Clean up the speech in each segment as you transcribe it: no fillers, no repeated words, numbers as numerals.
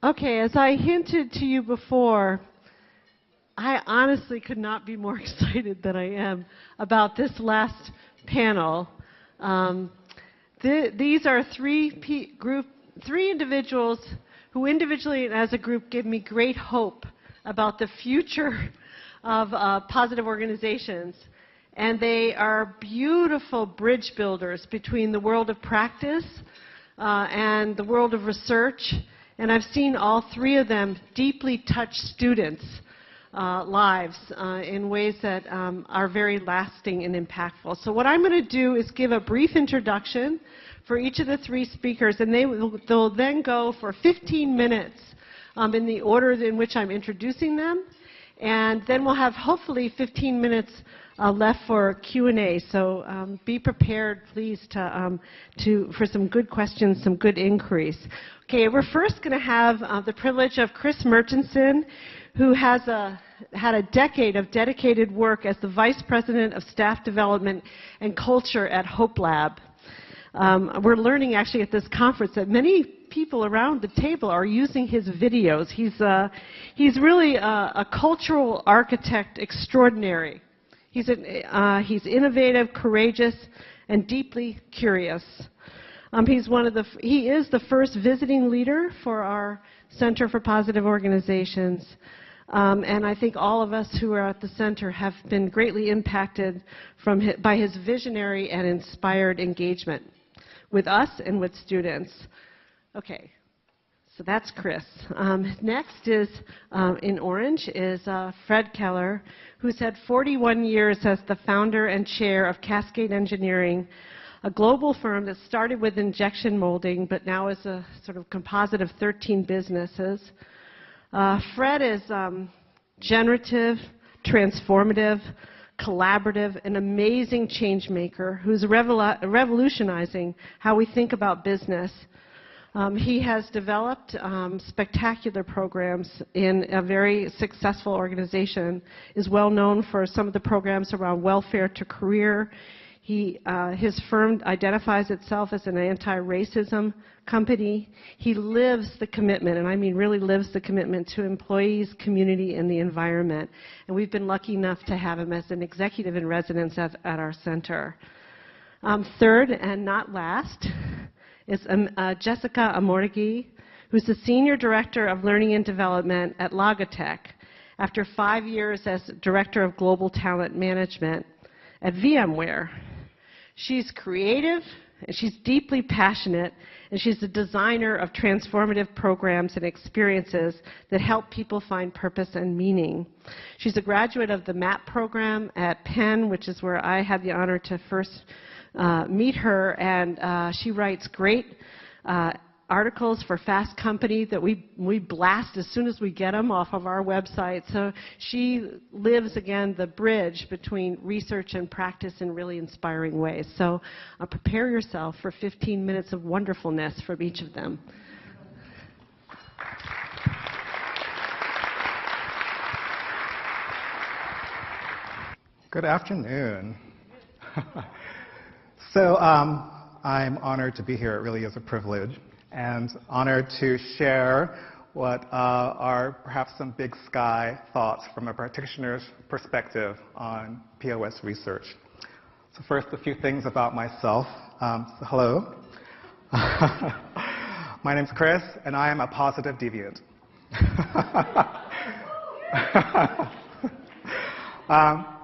Okay, as I hinted to you before, I honestly could not be more excited than I am about this last panel. These are three individuals who individually and as a group give me great hope about the future of positive organizations. And they are beautiful bridge builders between the world of practice and the world of research. And I've seen all three of them deeply touch students' lives in ways that are very lasting and impactful. So what I'm going to do is give a brief introduction for each of the three speakers, and they'll then go for 15 minutes in the order in which I'm introducing them. And then we'll have hopefully 15 minutes left for Q&A. So be prepared, please, for some good questions, some good inquiries. Okay, we're first going to have the privilege of Chris Murchison, who has had a decade of dedicated work as the Vice President of Staff Development and Culture at Hopelab. We're learning actually at this conference that many people around the table are using his videos. He's really a cultural architect extraordinary. He's innovative, courageous, and deeply curious. He is the first visiting leader for our Center for Positive Organizations. And I think all of us who are at the center have been greatly impacted by his visionary and inspired engagement with us and with students. Okay, so that's Chris. Next is, in orange, is Fred Keller, who's had 41 years as the founder and chair of Cascade Engineering, a global firm that started with injection molding, but now is a sort of composite of 13 businesses. Fred is generative, transformative, collaborative, an amazing change maker who's revolutionizing how we think about business. He has developed spectacular programs in a very successful organization, is well known for some of the programs around welfare to career. His firm identifies itself as an anti-racism company. He lives the commitment, and I mean really lives the commitment to employees, community, and the environment. And we've been lucky enough to have him as an executive in residence at our center. Third, and not last, is Jessica Amortegui, who's the Senior Director of Learning and Development at Logitech, after 5 years as Director of Global Talent Management at VMware. She's creative, and she's deeply passionate, and she's a designer of transformative programs and experiences that help people find purpose and meaning. She's a graduate of the MAP program at Penn, which is where I had the honor to first meet her, and she writes great articles for Fast Company that we blast as soon as we get them off of our website. So she lives, again, the bridge between research and practice in really inspiring ways. So prepare yourself for 15 minutes of wonderfulness from each of them. Good afternoon. So I'm honored to be here. It really is a privilege, and honored to share what are perhaps some big sky thoughts from a practitioner's perspective on POS research. So first, a few things about myself. So hello. My name's Chris, and I am a positive deviant.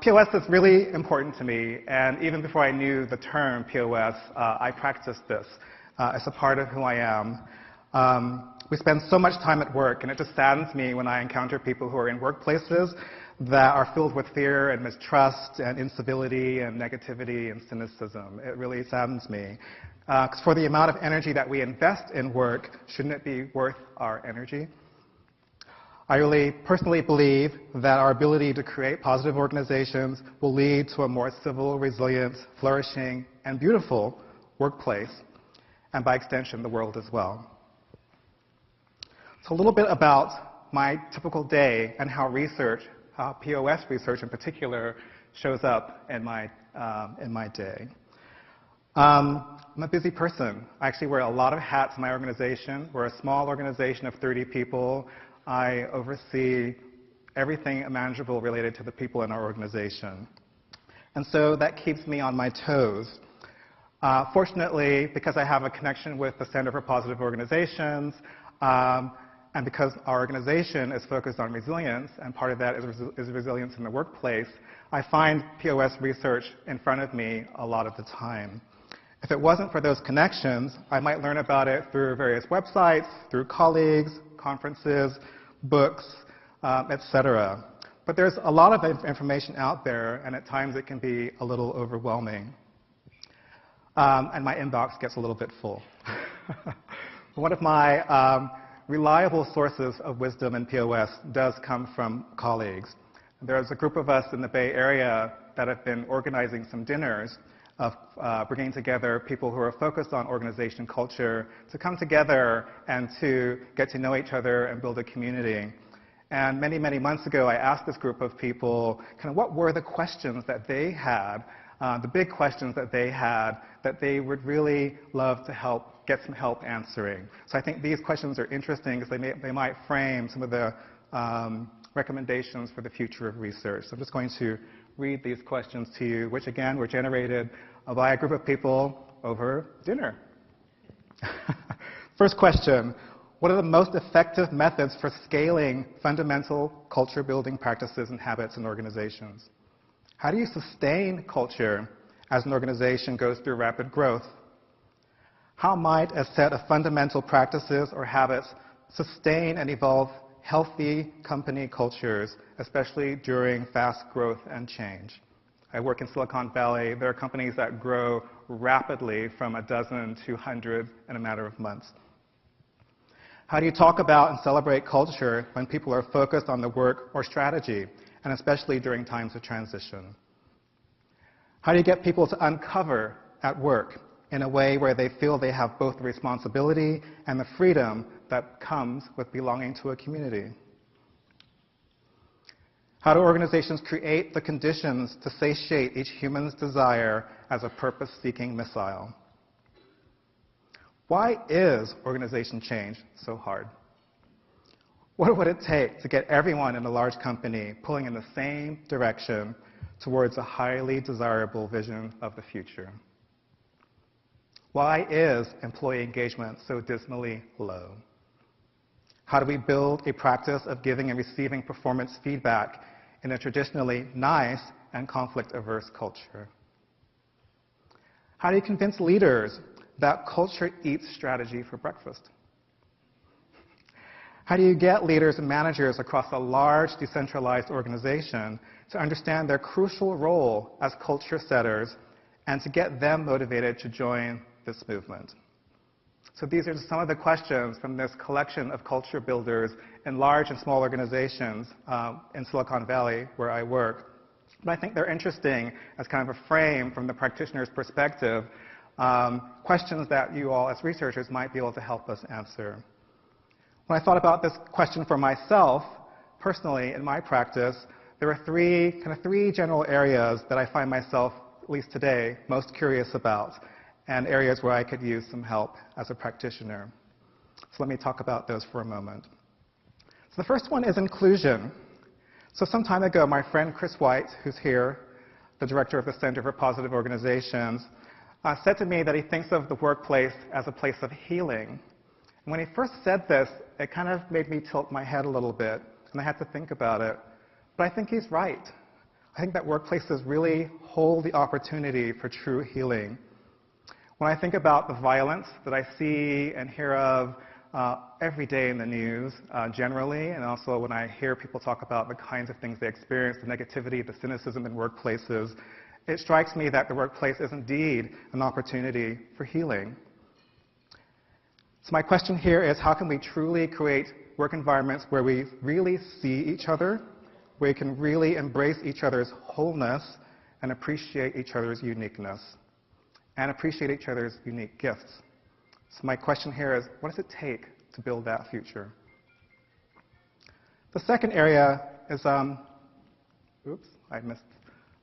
POS is really important to me, and even before I knew the term POS, I practiced this as a part of who I am. We spend so much time at work, and it just saddens me when I encounter people who are in workplaces that are filled with fear and mistrust and incivility and negativity and cynicism. It really saddens me. 'Cause for the amount of energy that we invest in work, shouldn't it be worth our energy? I really personally believe that our ability to create positive organizations will lead to a more civil, resilient, flourishing, and beautiful workplace, and by extension, the world as well. So a little bit about my typical day and how POS research in particular, shows up in my day. I'm a busy person. I actually wear a lot of hats in my organization. We're a small organization of 30 people. I oversee everything imaginable related to the people in our organization. And so that keeps me on my toes. Fortunately, because I have a connection with the Center for Positive Organizations, and because our organization is focused on resilience, and part of that is resilience in the workplace, I find POS research in front of me a lot of the time. If it wasn't for those connections, I might learn about it through various websites, through colleagues, conferences, books, etc. But there's a lot of information out there, and at times it can be a little overwhelming. And my inbox gets a little bit full. One of my reliable sources of wisdom in POS does come from colleagues. There's a group of us in the Bay Area that have been organizing some dinners of bringing together people who are focused on organization culture to come together and to get to know each other and build a community. And many, many months ago, I asked this group of people kind of what were the questions that they had, the big questions that they would really love to get some help answering. So I think these questions are interesting because they might frame some of the recommendations for the future of research. So I'm just going to read these questions to you, which again were generated by a group of people over dinner. First question, what are the most effective methods for scaling fundamental culture-building practices and habits in organizations? How do you sustain culture as an organization goes through rapid growth? How might a set of fundamental practices or habits sustain and evolve healthy company cultures, especially during fast growth and change? I work in Silicon Valley. There are companies that grow rapidly from a dozen to hundreds in a matter of months. How do you talk about and celebrate culture when people are focused on the work or strategy, and especially during times of transition? How do you get people to uncover at work in a way where they feel they have both the responsibility and the freedom that comes with belonging to a community? How do organizations create the conditions to satiate each human's desire as a purpose-seeking missile? Why is organization change so hard? What would it take to get everyone in a large company pulling in the same direction towards a highly desirable vision of the future? Why is employee engagement so dismally low? How do we build a practice of giving and receiving performance feedback in a traditionally nice and conflict-averse culture? How do you convince leaders that culture eats strategy for breakfast? How do you get leaders and managers across a large decentralized organization to understand their crucial role as culture setters and to get them motivated to join this movement? So these are just some of the questions from this collection of culture builders in large and small organizations in Silicon Valley, where I work. But I think they're interesting as kind of a frame from the practitioner's perspective, questions that you all as researchers might be able to help us answer. When I thought about this question for myself, personally, in my practice, there are three general areas that I find myself, at least today, most curious about, and areas where I could use some help as a practitioner. So let me talk about those for a moment. So the first one is inclusion. So some time ago, my friend Chris White, who's here, the director of the Center for Positive Organizations, said to me that he thinks of the workplace as a place of healing. And when he first said this, it kind of made me tilt my head a little bit, and I had to think about it. But I think he's right. I think that workplaces really hold the opportunity for true healing. When I think about the violence that I see and hear of every day in the news generally, and also when I hear people talk about the kinds of things they experience, the negativity, the cynicism in workplaces, it strikes me that the workplace is indeed an opportunity for healing. So my question here is, how can we truly create work environments where we really see each other, where we can really embrace each other's wholeness and appreciate each other's uniqueness, and appreciate each other's unique gifts? So my question here is, what does it take to build that future? The second area is, oops, I missed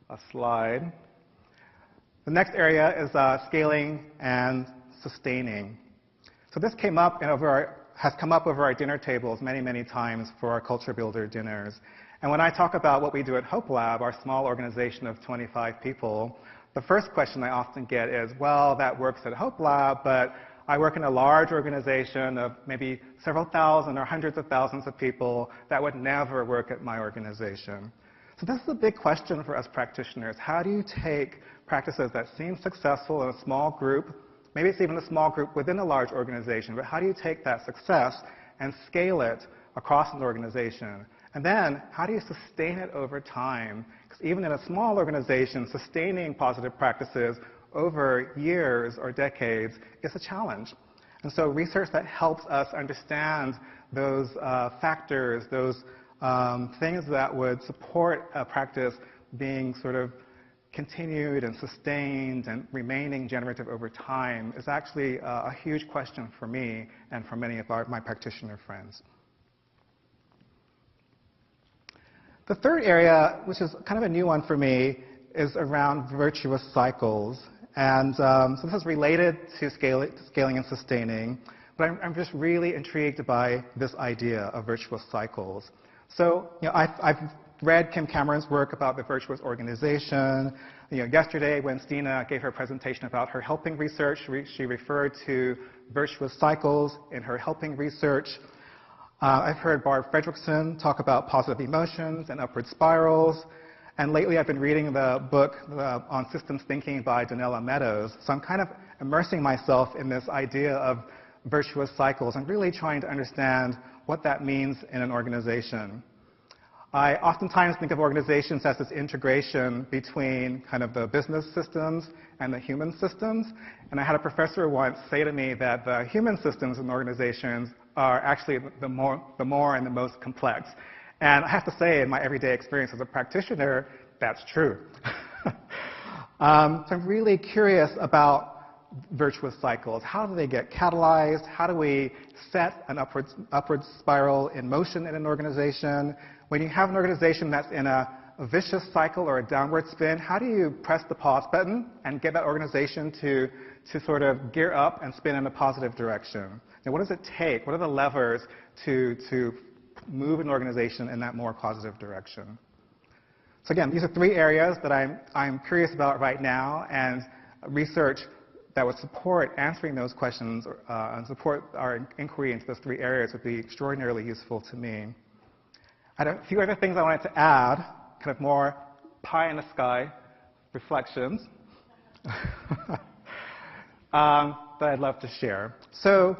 a slide. The next area is scaling and sustaining. So this has come up over our dinner tables many, many times for our Culture Builder dinners. And when I talk about what we do at Hopelab, our small organization of 25 people, the first question I often get is, well, that works at Hopelab, but I work in a large organization of maybe several thousand or hundreds of thousands of people that would never work at my organization. So this is a big question for us practitioners. How do you take practices that seem successful in a small group, maybe it's even a small group within a large organization, but how do you take that success and scale it across an organization? And then, how do you sustain it over time? Because even in a small organization, sustaining positive practices over years or decades is a challenge. And so research that helps us understand those factors, those things that would support a practice being sort of continued and sustained and remaining generative over time is actually a huge question for me and for many of my practitioner friends. The third area, which is kind of a new one for me, is around virtuous cycles. And so this is related to scaling and sustaining, but I'm just really intrigued by this idea of virtuous cycles. So, I've read Kim Cameron's work about the virtuous organization. Yesterday when Stina gave her presentation about her helping research, she referred to virtuous cycles in her helping research. I've heard Barb Fredrickson talk about positive emotions and upward spirals. And lately I've been reading the book on systems thinking by Donella Meadows. So I'm kind of immersing myself in this idea of virtuous cycles and really trying to understand what that means in an organization. I oftentimes think of organizations as this integration between kind of the business systems and the human systems. And I had a professor once say to me that the human systems in organizations are actually the more and the most complex. And I have to say, in my everyday experience as a practitioner, that's true. So I'm really curious about virtuous cycles. How do they get catalyzed? How do we set an upward spiral in motion in an organization? When you have an organization that's in a vicious cycle or a downward spin, how do you press the pause button and get that organization to sort of gear up and spin in a positive direction? Now, what does it take? What are the levers to move an organization in that more positive direction? So again, these are three areas that I'm curious about right now, and research that would support answering those questions and support our inquiry into those three areas would be extraordinarily useful to me. I had a few other things I wanted to add, kind of more pie-in-the-sky reflections that I'd love to share. So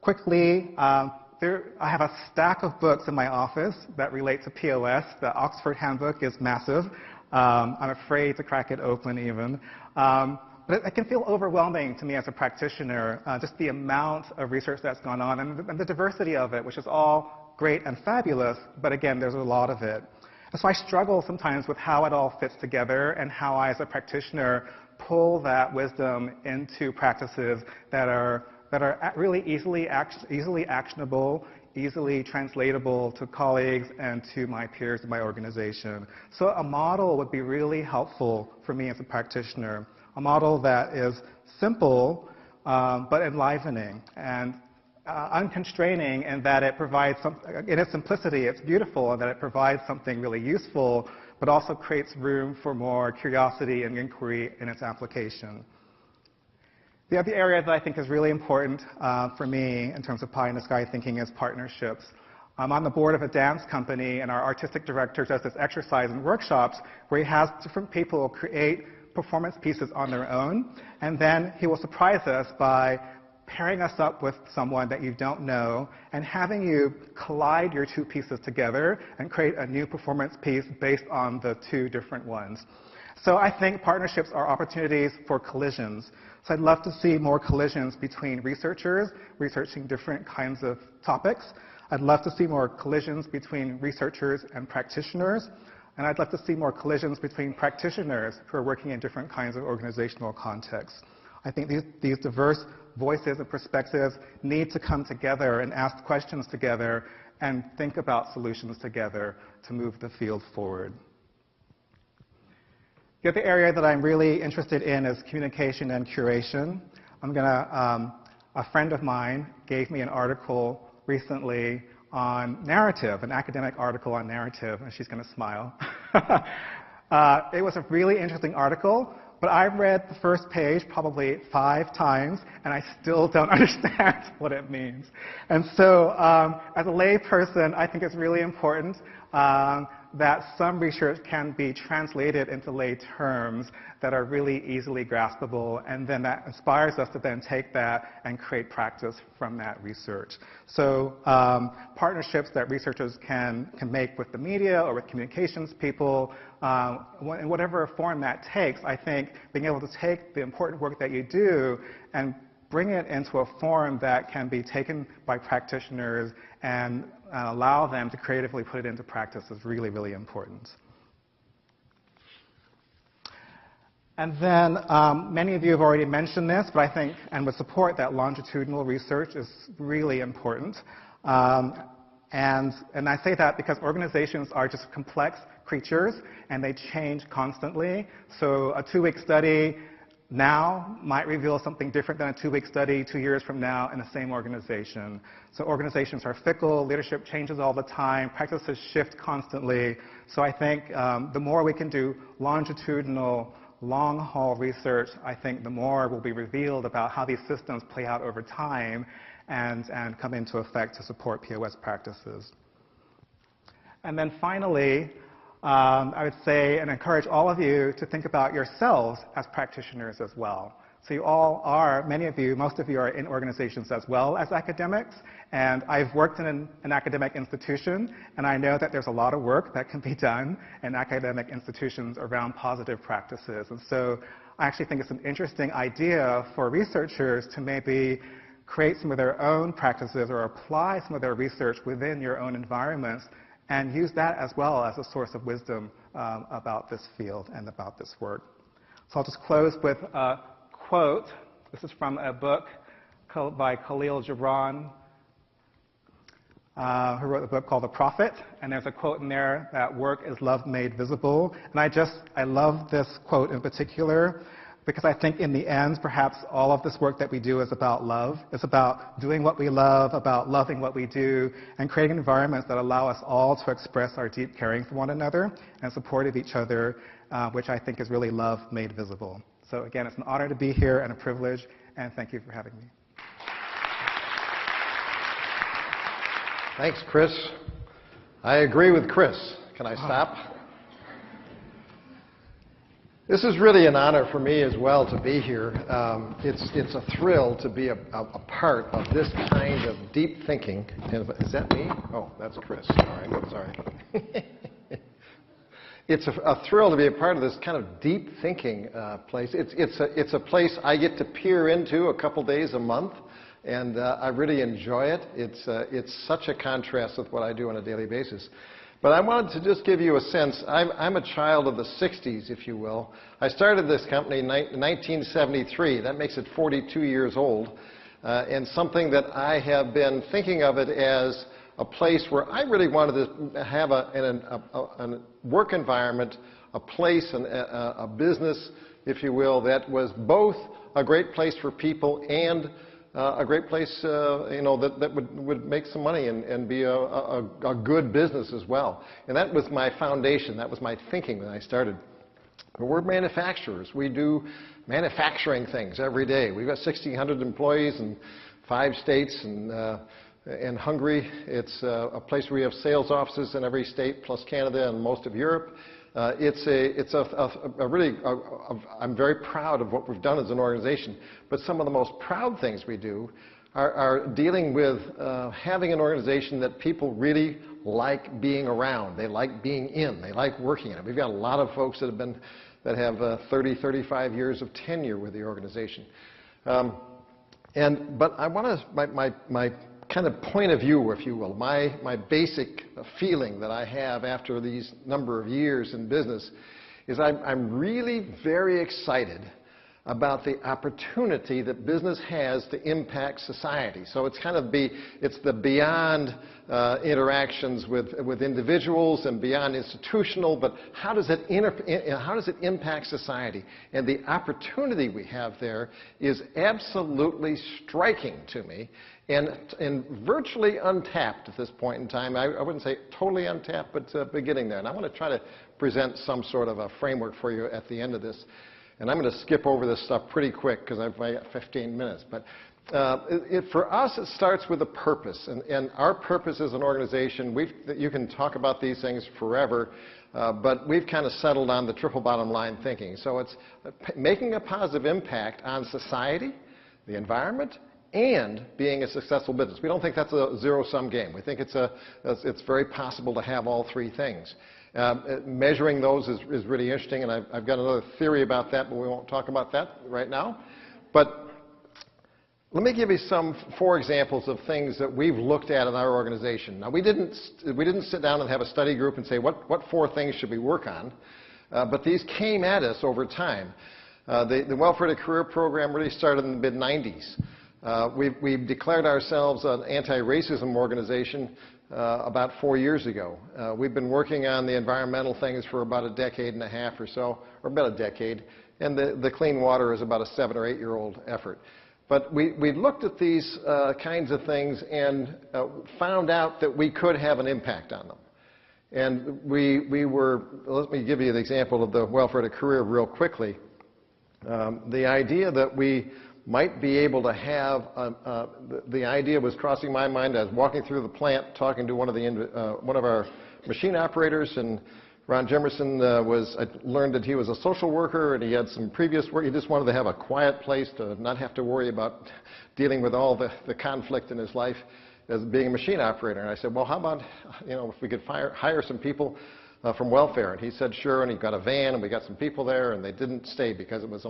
quickly, I have a stack of books in my office that relate to POS. The Oxford Handbook is massive. I'm afraid to crack it open even. But it can feel overwhelming to me as a practitioner, just the amount of research that's gone on and the diversity of it, which is all great and fabulous, but again, there's a lot of it. And so I struggle sometimes with how it all fits together and how I, as a practitioner, pull that wisdom into practices that are really easily actionable, easily translatable to colleagues and to my peers in my organization. So a model would be really helpful for me as a practitioner, a model that is simple but enlivening and unconstraining, and that it provides in its simplicity, it's beautiful, and that it provides something really useful, but also creates room for more curiosity and inquiry in its application. The other area that I think is really important for me in terms of pie-in-the-sky thinking is partnerships. I'm on the board of a dance company, and our artistic director does this exercise in workshops where he has different people create performance pieces on their own, and then he will surprise us by pairing us up with someone that you don't know and having you collide your two pieces together and create a new performance piece based on the two different ones. So I think partnerships are opportunities for collisions. So I'd love to see more collisions between researchers researching different kinds of topics. I'd love to see more collisions between researchers and practitioners. And I'd love to see more collisions between practitioners who are working in different kinds of organizational contexts. I think these diverse voices and perspectives need to come together and ask questions together and think about solutions together to move the field forward. The other area that I'm really interested in is communication and curation. A friend of mine gave me an article recently on narrative, an academic article on narrative, and she's going to smile. It was a really interesting article, but I've read the first page probably 5 times, and I still don't understand what it means. And so, as a lay person, I think it's really important that some research can be translated into lay terms that are really easily graspable, and then that inspires us to then take that and create practice from that research. So partnerships that researchers can make with the media or with communications people, in whatever form that takes, I think being able to take the important work that you do and bring it into a form that can be taken by practitioners and allow them to creatively put it into practice is really, really important. And then many of you have already mentioned this, but I think and would support that longitudinal research is really important. And I say that because organizations are just complex creatures and they change constantly. So a 2-week study now might reveal something different than a 2-week study 2 years from now in the same organization. So organizations are fickle, leadership changes all the time, practices shift constantly. So I think the more we can do longitudinal, long-haul research, I think the more will be revealed about how these systems play out over time and come into effect to support POS practices. And then finally, I would say and encourage all of you to think about yourselves as practitioners as well. So you all are, many of you, most of you are in organizations as well as academics, and I've worked in an academic institution, and I know that there's a lot of work that can be done in academic institutions around positive practices. And so I actually think it's an interesting idea for researchers to maybe create some of their own practices or apply some of their research within your own environments and use that as well as a source of wisdom about this field and about this work. So I'll just close with a quote. This is from a book by Khalil Gibran, who wrote a book called The Prophet. And there's a quote in there that work is love made visible. And I love this quote in particular because I think in the end, perhaps all of this work that we do is about love. It's about doing what we love, about loving what we do, and creating environments that allow us all to express our deep caring for one another and support of each other, which I think is really love made visible. So again, it's an honor to be here and a privilege, and thank you for having me. Thanks, Chris. I agree with Chris. Can I stop? This is really an honor for me as well to be here. It's a thrill to be a part of this kind of deep thinking. Is that me? Oh, that's Chris. All right, sorry. It's a thrill to be a part of this kind of deep thinking place. It's a place I get to peer into a couple days a month, and I really enjoy it. It's such a contrast with what I do on a daily basis. But I wanted to just give you a sense. I'm a child of the 60s, if you will. I started this company in 1973. That makes it 42 years old. And something that I have been thinking of it as a place where I really wanted to have a work environment, a place, a business, if you will, that was both a great place for people and a great place, that would make some money and be a good business as well. And that was my foundation. That was my thinking when I started. But we're manufacturers. We do manufacturing things every day. We've got 1,600 employees in 5 states and Hungary. It's a place where we have sales offices in every state, plus Canada and most of Europe. I'm very proud of what we've done as an organization, but some of the most proud things we do are dealing with having an organization that people really like being around. They like being in. They like working in it. We've got a lot of folks that have 30, 35 years of tenure with the organization. But I want to, my kind of point of view, if you will, my basic feeling that I have after these number of years in business is I'm really very excited about the opportunity that business has to impact society. So it's kind of it's the beyond interactions with individuals and beyond institutional, but how does it impact society? And the opportunity we have there is absolutely striking to me and virtually untapped at this point in time. I wouldn't say totally untapped, but beginning there. And I want to try to present some sort of a framework for you at the end of this. And I'm going to skip over this stuff pretty quick because I've got 15 minutes. But for us, it starts with a purpose. And our purpose as an organization, you can talk about these things forever, but we've kind of settled on the triple bottom line thinking. So it's making a positive impact on society, the environment, and being a successful business. We don't think that's a zero-sum game. We think it's very possible to have all three things. Measuring those is really interesting, and I've got another theory about that, but we won't talk about that right now. But let me give you 4 examples of things that we've looked at in our organization. Now, we didn't sit down and have a study group and say, what 4 things should we work on? But these came at us over time. The Welfare to Career program really started in the mid-90s. We've declared ourselves an anti-racism organization about 4 years ago. We've been working on the environmental things for about a decade and a half or so, or about a decade, and the clean water is about a 7 or 8 year old effort. But we looked at these kinds of things and found out that we could have an impact on them. And let me give you the example of the Welfare to Career real quickly. The idea that we might be able to have, the idea was crossing my mind. I was walking through the plant talking to one of our machine operators, and Ron Jemerson I learned that he was a social worker and he had some previous work. He just wanted to have a quiet place to not have to worry about dealing with all the conflict in his life as being a machine operator. And I said, well, how about, if we could hire some people from welfare? And he said, sure, and he got a van, and we got some people there, and they didn't stay because it was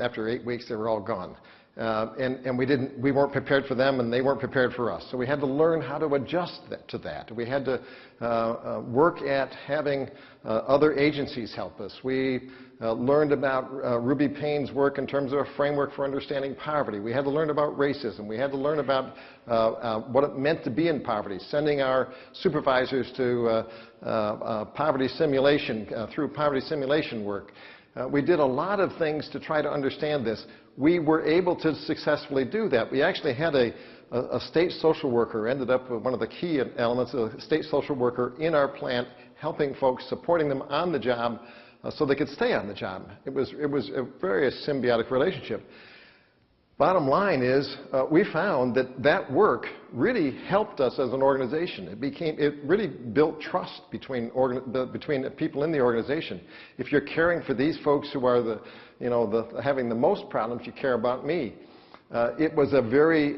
after 8 weeks, they were all gone. And we weren't prepared for them, and they weren't prepared for us. So we had to learn how to adjust to that. We had to work at having other agencies help us. We learned about Ruby Payne's work in terms of a framework for understanding poverty. We had to learn about racism. We had to learn about what it meant to be in poverty, sending our supervisors to poverty simulation, through poverty simulation work. We did a lot of things to try to understand this. We were able to successfully do that. We actually had a state social worker, ended up with one of the key elements, a state social worker in our plant, helping folks, supporting them on the job so they could stay on the job. It was a very symbiotic relationship. Bottom line is, we found that work really helped us as an organization. It really built trust between people in the organization. If you're caring for these folks who are having the most problems, you care about me. It was a very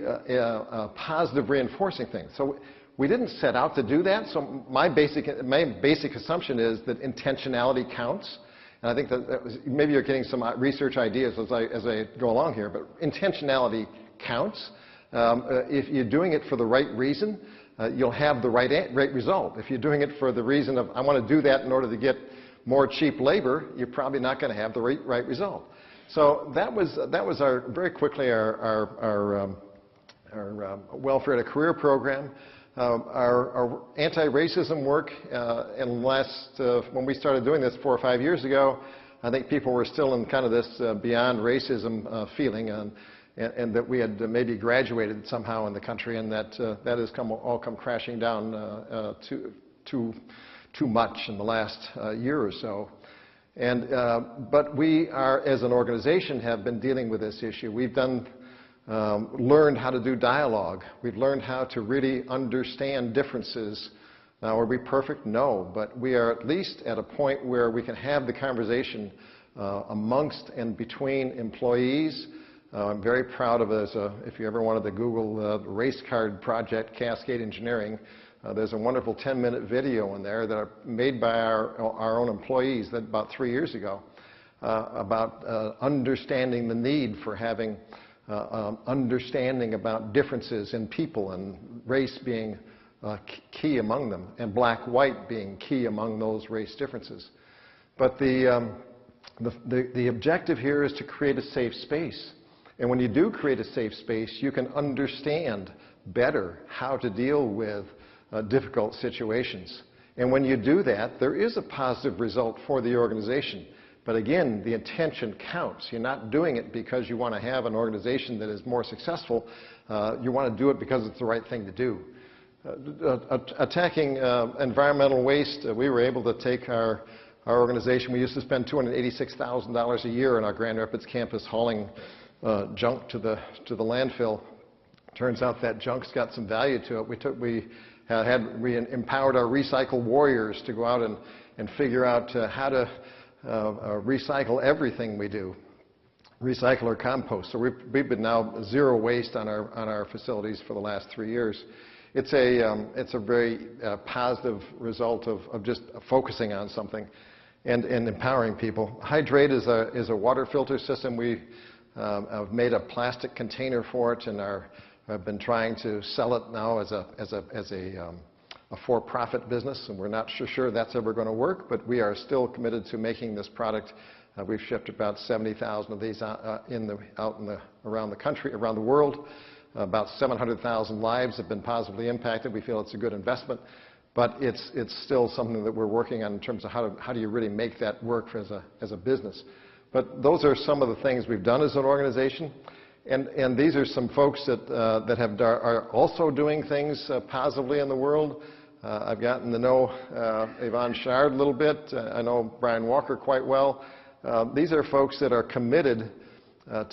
positive, reinforcing thing. So we didn't set out to do that. So my basic assumption is that intentionality counts. And I think that maybe you're getting some research ideas as I go along here, but intentionality counts. If you're doing it for the right reason, you'll have the right result. If you're doing it for the reason of, I want to do that in order to get more cheap labor, you're probably not going to have the right result. So that was very quickly our Welfare to Career program. Our anti-racism work, when we started doing this 4 or 5 years ago, I think people were still in kind of this beyond racism feeling, and that we had maybe graduated somehow in the country, and that has all come crashing down too much in the last year or so. But we are, as an organization, have been dealing with this issue. We've learned how to do dialogue. We've learned how to really understand differences. Now, are we perfect? No, but we are at least at a point where we can have the conversation amongst and between employees. I'm very proud of it. If you ever wanted to Google the race card project, Cascade Engineering, there's a wonderful 10-minute video in there that are made by our own employees that about 3 years ago about understanding the need for having understanding about differences in people, and race being key among them, and black-white being key among those race differences. But The objective here is to create a safe space. And when you do create a safe space, you can understand better how to deal with difficult situations. And when you do that, there is a positive result for the organization. But again, the intention counts. You're not doing it because you want to have an organization that is more successful. You want to do it because it's the right thing to do. Attacking environmental waste, we were able to take our organization. We used to spend $286,000 a year in our Grand Rapids campus hauling junk to the landfill. Turns out that junk's got some value to it. We empowered our recycle warriors to go out and figure out how to recycle everything we do, recycle or compost. So we've been now zero waste on our facilities for the last 3 years. It's a very positive result of just focusing on something and empowering people. Hydrate is a water filter system. We have made a plastic container for it and have been trying to sell it now as a for-profit business, and we're not sure that's ever going to work, but we are still committed to making this product. We've shipped about 70,000 of these around the country, around the world. About 700,000 lives have been positively impacted. We feel it's a good investment, but it's still something that we're working on in terms of how do you really make that work as a business. But those are some of the things we've done as an organization. And these are some folks that are also doing things positively in the world. I've gotten to know Yvonne Shard a little bit. I know Brian Walker quite well. These are folks that are committed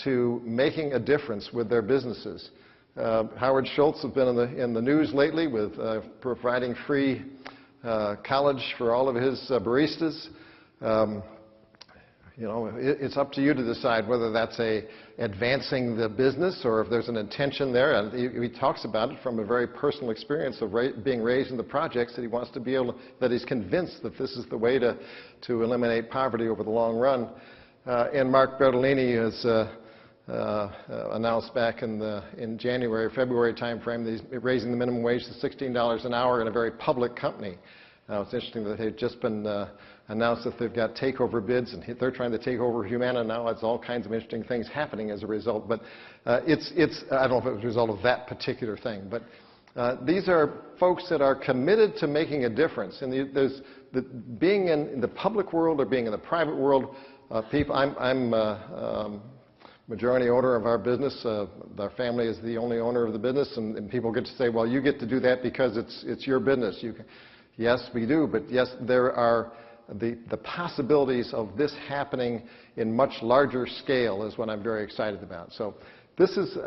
to making a difference with their businesses. Howard Schultz has been in the news lately with providing free college for all of his baristas. You know, it's up to you to decide whether that's advancing the business or if there's an intention there. And he talks about it from a very personal experience of being raised in the projects, that he wants to be able to, that he's convinced that this is the way to eliminate poverty over the long run. And Mark Bertolini has announced back in January, February timeframe that he's raising the minimum wage to $16 an hour in a very public company. Now, it's interesting that they've just been announced that they've got takeover bids, and they're trying to take over Humana now. It's all kinds of interesting things happening as a result. But I don't know if it was a result of that particular thing. But these are folks that are committed to making a difference. And being in the public world or being in the private world, I'm majority owner of our business. Our family is the only owner of the business, and people get to say, well, you get to do that because it's your business. Yes, we do, but yes, there are the possibilities of this happening in much larger scale is what I'm very excited about. So this is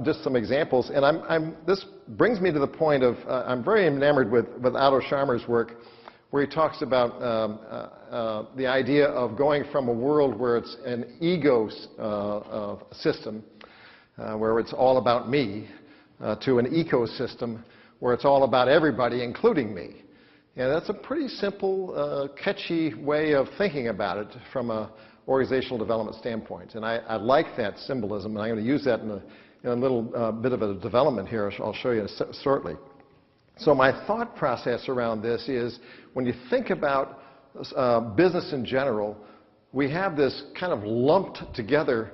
just some examples, and this brings me to the point of I'm very enamored with Otto Scharmer's work, where he talks about the idea of going from a world where it's an ego system, where it's all about me, to an ecosystem where it's all about everybody, including me. And that's a pretty simple, catchy way of thinking about it from an organizational development standpoint. And I like that symbolism, and I'm going to use that in a little bit of a development here. I'll show you shortly. So my thought process around this is, when you think about business in general, we have this kind of lumped together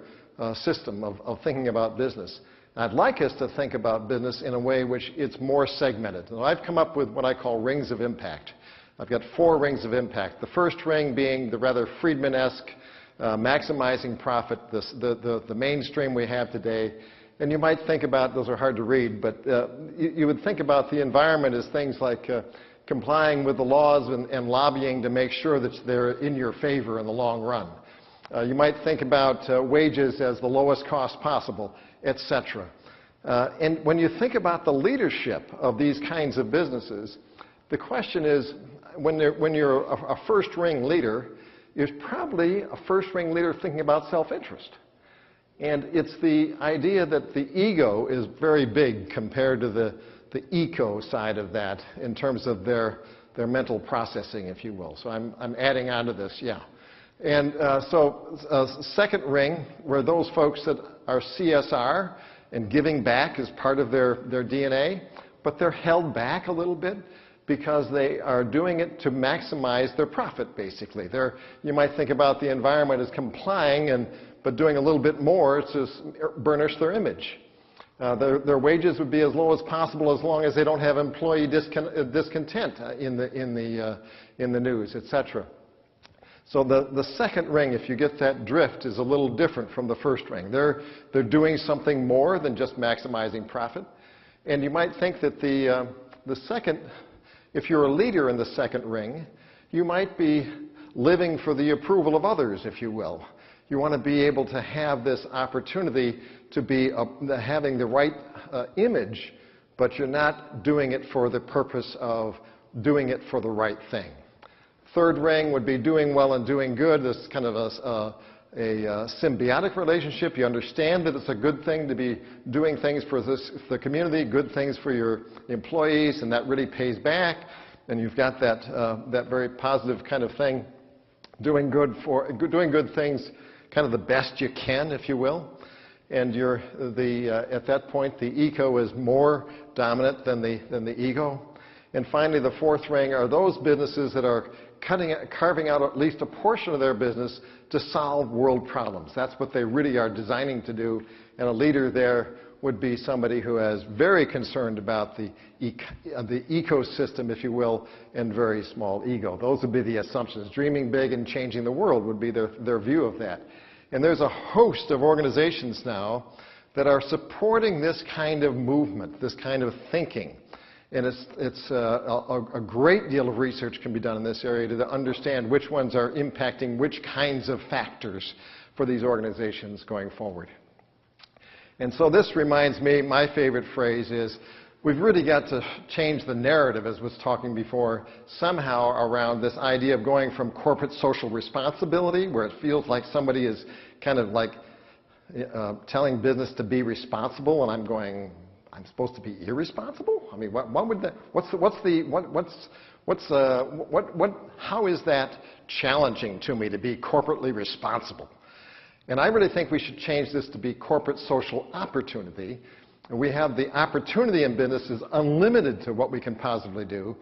system of thinking about business. I'd like us to think about business in a way which it's more segmented. And I've come up with what I call rings of impact. I've got 4 rings of impact. The first ring being the rather Friedman-esque maximizing profit, the mainstream we have today. And you might think about, those are hard to read, but you would think about the environment as things like complying with the laws and lobbying to make sure that they're in your favor in the long run. You might think about wages as the lowest cost possible, etc. And when you think about the leadership of these kinds of businesses, the question is, when you're a first-ring leader, you're probably a first-ring leader thinking about self-interest. And it's the idea that the ego is very big compared to the eco side of that in terms of their mental processing, if you will. So I'm adding on to this, yeah. And second ring, where those folks that are CSR and giving back is part of their DNA, but they're held back a little bit because they are doing it to maximize their profit, basically. You might think about the environment as complying, but doing a little bit more to burnish their image. Their wages would be as low as possible as long as they don't have employee discontent in the news, etc. So the second ring, if you get that drift, is a little different from the first ring. They're doing something more than just maximizing profit. And you might think that the second, if you're a leader in the second ring, you might be living for the approval of others, if you will. You want to be able to have this opportunity to be having the right image, but you're not doing it for the purpose of doing it for the right thing. Third ring would be doing well and doing good. This is kind of a symbiotic relationship. You understand that it's a good thing to be doing things for the community, good things for your employees, and that really pays back. And you've got that very positive kind of thing, doing good things, kind of the best you can, if you will. And at that point, the eco is more dominant than the ego. And finally, the fourth ring are those businesses that are carving out at least a portion of their business to solve world problems. That's what they really are designing to do. And a leader there would be somebody who is very concerned about the ecosystem, if you will, and very small ego. Those would be the assumptions. Dreaming big and changing the world would be their view of that. And there's a host of organizations now that are supporting this kind of movement, this kind of thinking. And a great deal of research can be done in this area to understand which ones are impacting which kinds of factors for these organizations going forward. And so this reminds me, my favorite phrase is, we've really got to change the narrative, as was talking before, somehow around this idea of going from corporate social responsibility, where it feels like somebody is kind of like telling business to be responsible, and I'm going, I'm supposed to be irresponsible? I mean, what would that? How is that challenging to me to be corporately responsible? And I really think we should change this to be corporate social opportunity. And we have the opportunity in business is unlimited to what we can possibly do.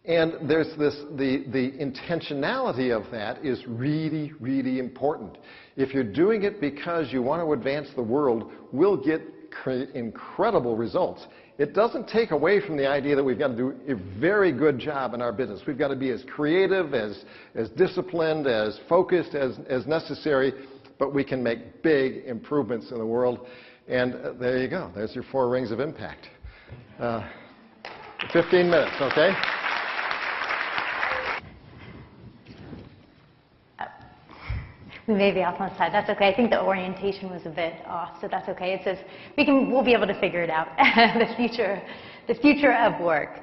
And there's the intentionality of that is really, really important. If you're doing it because you want to advance the world, we'll get incredible results. It doesn't take away from the idea that we've got to do a very good job in our business. We've got to be as creative, as disciplined, as focused as necessary, but we can make big improvements in the world. And there you go. There's your 4 rings of impact. 15 minutes, okay? We may be off on the side. That's okay. I think the orientation was a bit off, so that's okay. It says we'll be able to figure it out. the future of work.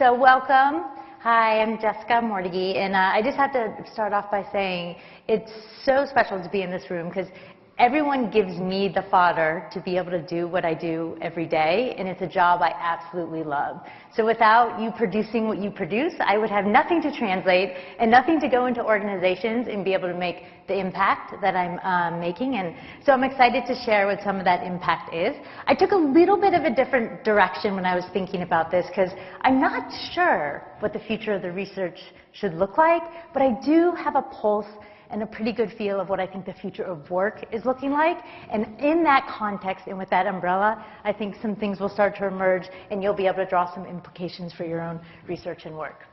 So welcome. Hi, I'm Jessica Amortegui, and I just have to start off by saying it's so special to be in this room because everyone gives me the fodder to be able to do what I do every day, and it's a job I absolutely love. So without you producing what you produce, I would have nothing to translate and nothing to go into organizations and be able to make the impact that I'm making. And so I'm excited to share what some of that impact is. I took a little bit of a different direction when I was thinking about this because I'm not sure what the future of the research should look like, but I do have a pulse and a pretty good feel of what I think the future of work is looking like. And in that context and with that umbrella, I think some things will start to emerge and you'll be able to draw some implications for your own research and work.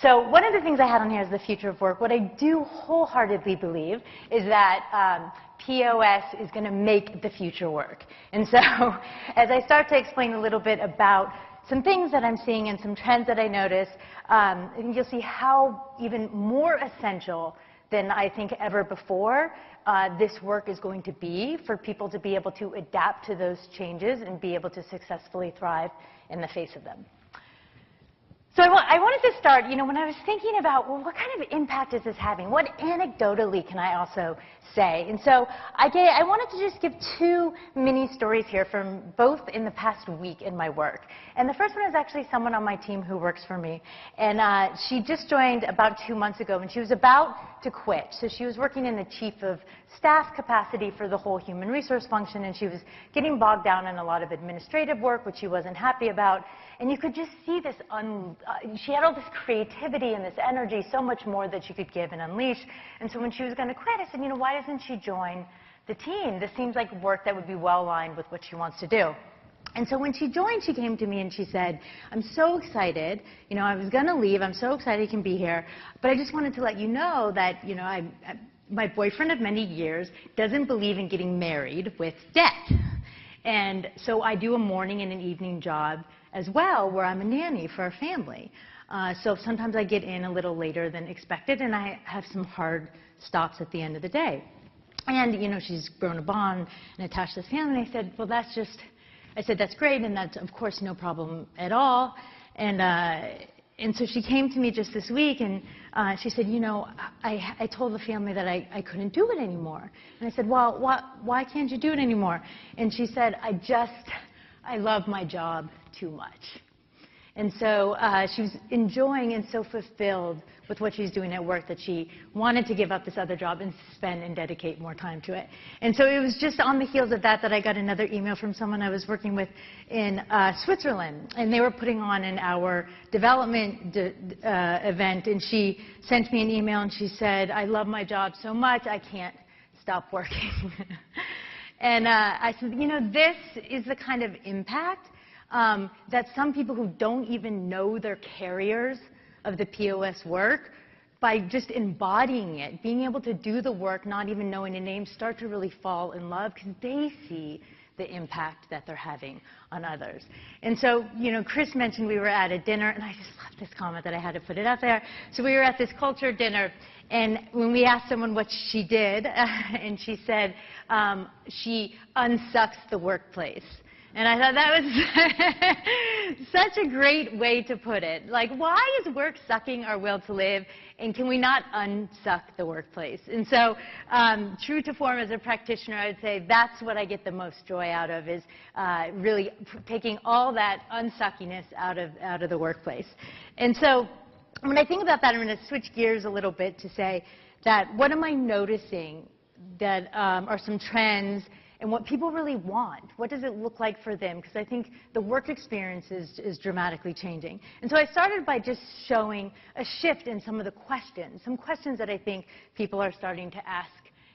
So one of the things I had on here is the future of work. What I do wholeheartedly believe is that POS is going to make the future work. And so as I start to explain a little bit about some things that I'm seeing and some trends that I notice, I think you'll see how even more essential than I think ever before this work is going to be for people to be able to adapt to those changes and be able to successfully thrive in the face of them. So I wanted to start, when I was thinking about, well, what kind of impact is this having? What anecdotally can I also say? And so I wanted to just give 2 mini stories here from both in the past week in my work. And the first one is actually someone on my team who works for me. And she just joined about 2 months ago, and she was about to quit. So she was working in the chief of staff capacity for the whole human resource function, and she was getting bogged down in a lot of administrative work, which she wasn't happy about. And you could just see this she had all this creativity and this energy, so much more that she could give and unleash. And so when she was going to quit, I said, you know, why doesn't she join the team? This seems like work that would be well aligned with what she wants to do. And so when she joined, she came to me and she said, I'm so excited. You know, I was going to leave. I'm so excited you can be here. But I just wanted to let you know that, you know, my boyfriend of many years doesn't believe in getting married with debt. And so I do a morning and an evening job as well, where I'm a nanny for a family. So sometimes I get in a little later than expected, and I have some hard stops at the end of the day. And, you know, she's grown a bond and attached to this family. And I said, well, that's just, I said, that's great, and that's, of course, no problem at all. And so she came to me just this week, and she said, you know, I told the family that I couldn't do it anymore. And I said, well, why can't you do it anymore? And she said, I love my job too much. And so she was enjoying and so fulfilled with what she's doing at work that she wanted to give up this other job and spend and dedicate more time to it. And so it was just on the heels of that that I got another email from someone I was working with in Switzerland. And they were putting on an hour development event. And she sent me an email and she said, I love my job so much, I can't stop working. And I said, you know, this is the kind of impact that some people who don't even know they're carriers of the POS work, by just embodying it, being able to do the work, not even knowing a name, start to really fall in love because they see the impact that they're having on others. And so, you know, Chris mentioned we were at a dinner, and I just love this comment that I had to put it out there. So we were at this culture dinner, and when we asked someone what she did, and she said she unsucks the workplace. And I thought that was such a great way to put it. Like, why is work sucking our will to live, and can we not unsuck the workplace? And so, true to form as a practitioner, I would say that's what I get the most joy out of, is really taking all that unsuckiness out of the workplace. And so, when I think about that, I'm going to switch gears a little bit to say that what am I noticing that are some trends and what people really want. What does it look like for them? Because I think the work experience is dramatically changing. And so I started by just showing a shift in some of the questions, some questions that I think people are starting to ask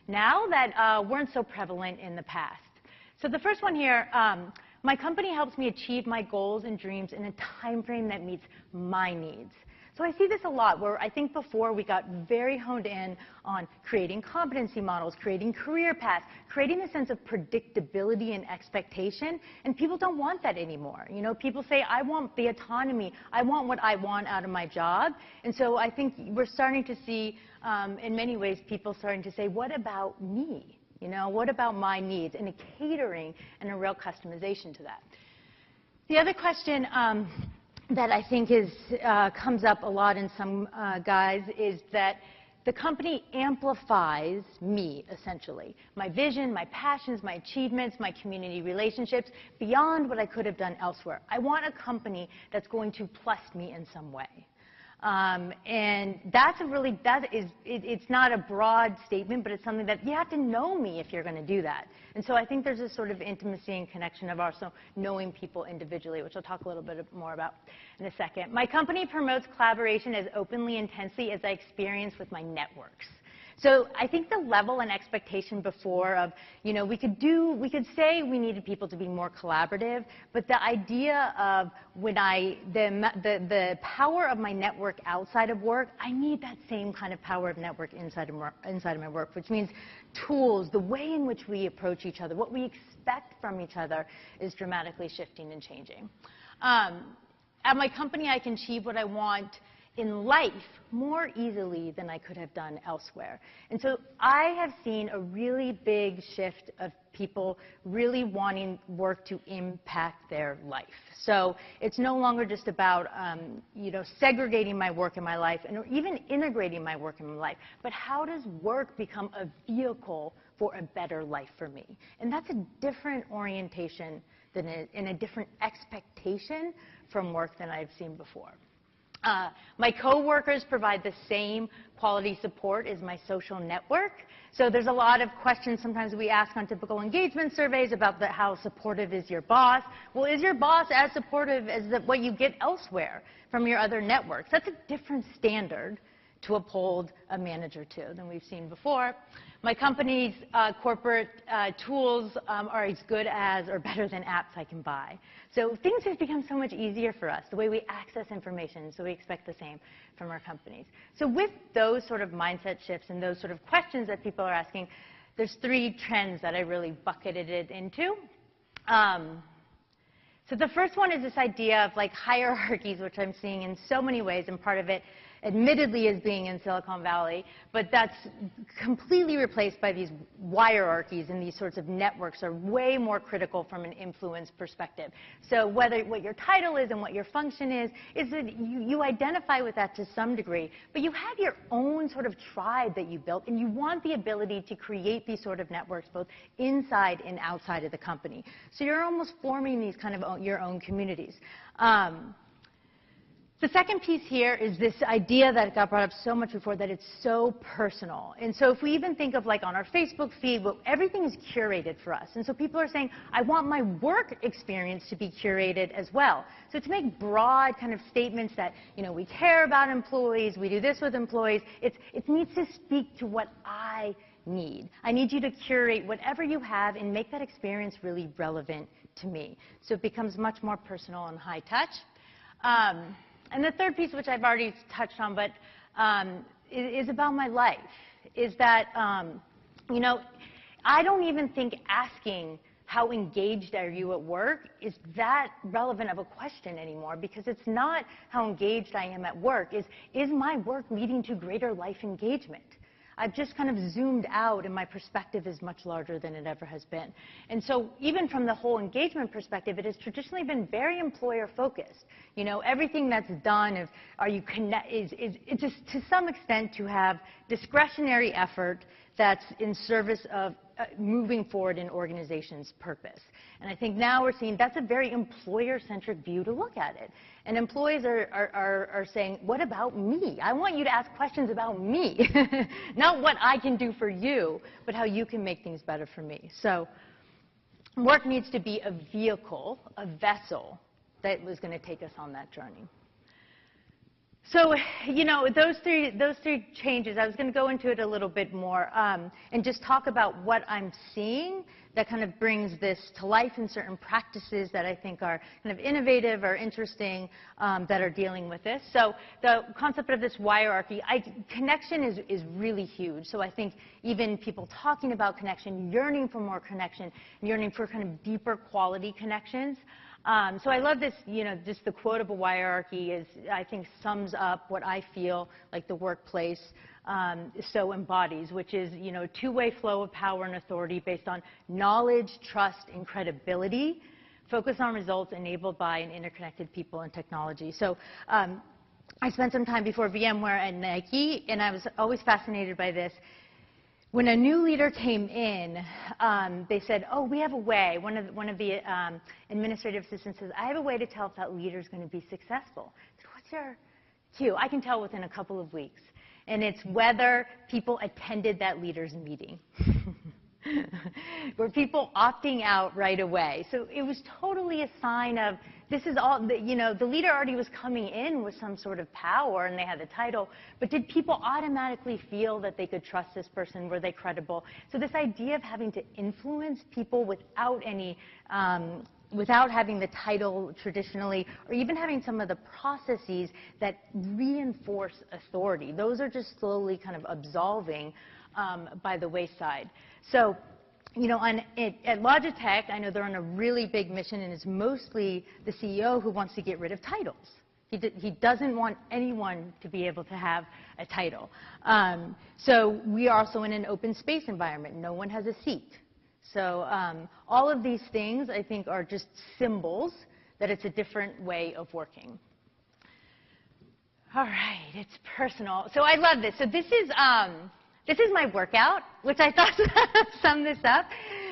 now that weren't so prevalent in the past. So the first one here, my company helps me achieve my goals and dreams in a time frame that meets my needs. So I see this a lot, where I think before we got very honed in on creating competency models, creating career paths, creating a sense of predictability and expectation, and people don't want that anymore. You know, people say, I want the autonomy, I want what I want out of my job. And so I think we're starting to see, in many ways, people starting to say, what about me? You know, what about my needs? And a catering and a real customization to that. The other question that I think comes up a lot in some guys is that the company amplifies me, essentially. My vision, my passions, my achievements, my community relationships, beyond what I could have done elsewhere. I want a company that's going to plus me in some way. And that's it's not a broad statement, but it's something that you have to know me if you're going to do that. And so I think there's a sort of intimacy and connection of also knowing people individually, which I'll talk a little bit more about in a second. My company promotes collaboration as openly and intensely as I experience with my networks. So I think the level and expectation before of, you know, we could say we needed people to be more collaborative, but the idea of when the power of my network outside of work, I need that same kind of power of network inside of my work, which means tools, the way in which we approach each other, what we expect from each other is dramatically shifting and changing. At my company, I can achieve what I want in life more easily than I could have done elsewhere. And so I have seen a really big shift of people really wanting work to impact their life. So it's no longer just about you know, segregating my work in my life and even integrating my work in my life, but how does work become a vehicle for a better life for me? And that's a different orientation and a different expectation from work than I've seen before. My coworkers provide the same quality support as my social network. So there's a lot of questions sometimes we ask on typical engagement surveys about how supportive is your boss. Well, is your boss as supportive as what you get elsewhere from your other networks? That's a different standard to uphold a manager to than we've seen before. My company's corporate tools are as good as or better than apps I can buy. So things have become so much easier for us, the way we access information, so we expect the same from our companies. So with those sort of mindset shifts and those sort of questions that people are asking, there's 3 trends that I really bucketed it into. So the first one is this idea of like hierarchies, which I'm seeing in so many ways, and part of it admittedly is being in Silicon Valley, but that's completely replaced by these hierarchies, and these sorts of networks are way more critical from an influence perspective. So what your title is and what your function is that you identify with that to some degree, but you have your own sort of tribe that you built, and you want the ability to create these sort of networks both inside and outside of the company. So you're almost forming these kind of your own communities. The second piece here is this idea that got brought up so much before, that it's so personal. And so if we even think of like on our Facebook feed, well, everything is curated for us. And so people are saying, I want my work experience to be curated as well. So to make broad kind of statements that, you know, we care about employees, we do this with employees, it needs to speak to what I need. I need you to curate whatever you have and make that experience really relevant to me. So it becomes much more personal and high touch. And the third piece, which I've already touched on, but is about my life, is that, you know, I don't even think asking how engaged are you at work is that relevant of a question anymore, because it's not how engaged I am at work. Is my work leading to greater life engagement? I've just kind of zoomed out, and my perspective is much larger than it ever has been. And so even from the whole engagement perspective, it has traditionally been very employer-focused. You know, everything that's done is just to some extent to have discretionary effort that's in service of moving forward an organization's purpose. And I think now we're seeing that's a very employer-centric view to look at it. And employees are saying, what about me? I want you to ask questions about me. Not what I can do for you, but how you can make things better for me. So work needs to be a vehicle, a vessel that was going to take us on that journey. So, you know, those three changes, I was going to go into it a little bit more and just talk about what I'm seeing that kind of brings this to life in certain practices that I think are kind of innovative or interesting that are dealing with this. So the concept of this hierarchy, connection is really huge. So I think even people talking about connection, yearning for more connection, yearning for kind of deeper quality connections. So I love this, you know, just the quote of a hierarchy is, I think, sums up what I feel like the workplace so embodies, which is, you know, two-way flow of power and authority based on knowledge, trust, and credibility, focus on results enabled by an interconnected people and technology. So I spent some time before VMware at Nike, and I was always fascinated by this. When a new leader came in, they said, oh, we have a way. One of the administrative assistants says, I have a way to tell if that leader is going to be successful. I said, what's your cue? I can tell within a couple of weeks. And it's whether people attended that leader's meeting. Were people opting out right away? So it was totally a sign of, this is all, you know, the leader already was coming in with some sort of power and they had the title, but did people automatically feel that they could trust this person? Were they credible? So this idea of having to influence people without any, without having the title traditionally, or even having some of the processes that reinforce authority, those are just slowly kind of absolving by the wayside. So, you know, at Logitech, I know they're on a really big mission, and it's mostly the CEO who wants to get rid of titles. He doesn't want anyone to be able to have a title. So we are also in an open space environment. No one has a seat. So all of these things, I think, are just symbols that it's a different way of working. All right, it's personal. So I love this. So this is my workout, which I thought summed this up.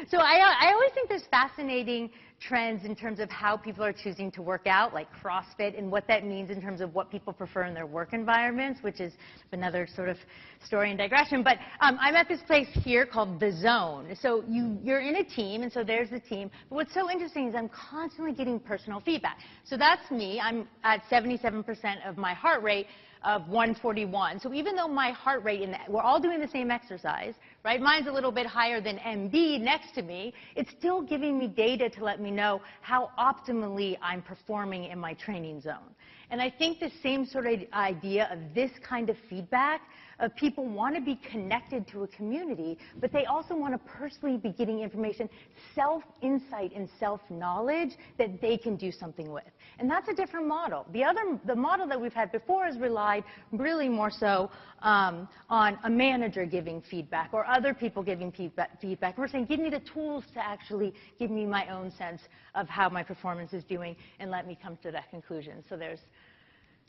So I always think there's fascinating trends in terms of how people are choosing to work out, like CrossFit, and what that means in terms of what people prefer in their work environments, which is another sort of story and digression. But I'm at this place here called The Zone. So you're in a team, and so there's the team. But what's so interesting is I'm constantly getting personal feedback. So that's me. I'm at 77% of my heart rate of 141. So even though my heart rate, we're all doing the same exercise, right? Mine's a little bit higher than MB next to me. It's still giving me data to let me know how optimally I'm performing in my training zone. And I think the same sort of idea of this kind of feedback, of people want to be connected to a community, but they also want to personally be getting information, self-insight and self-knowledge that they can do something with. And that's a different model. The model that we've had before has relied really more so on a manager giving feedback or other people giving feedback. We're saying, give me the tools to actually give me my own sense of how my performance is doing and let me come to that conclusion. So there's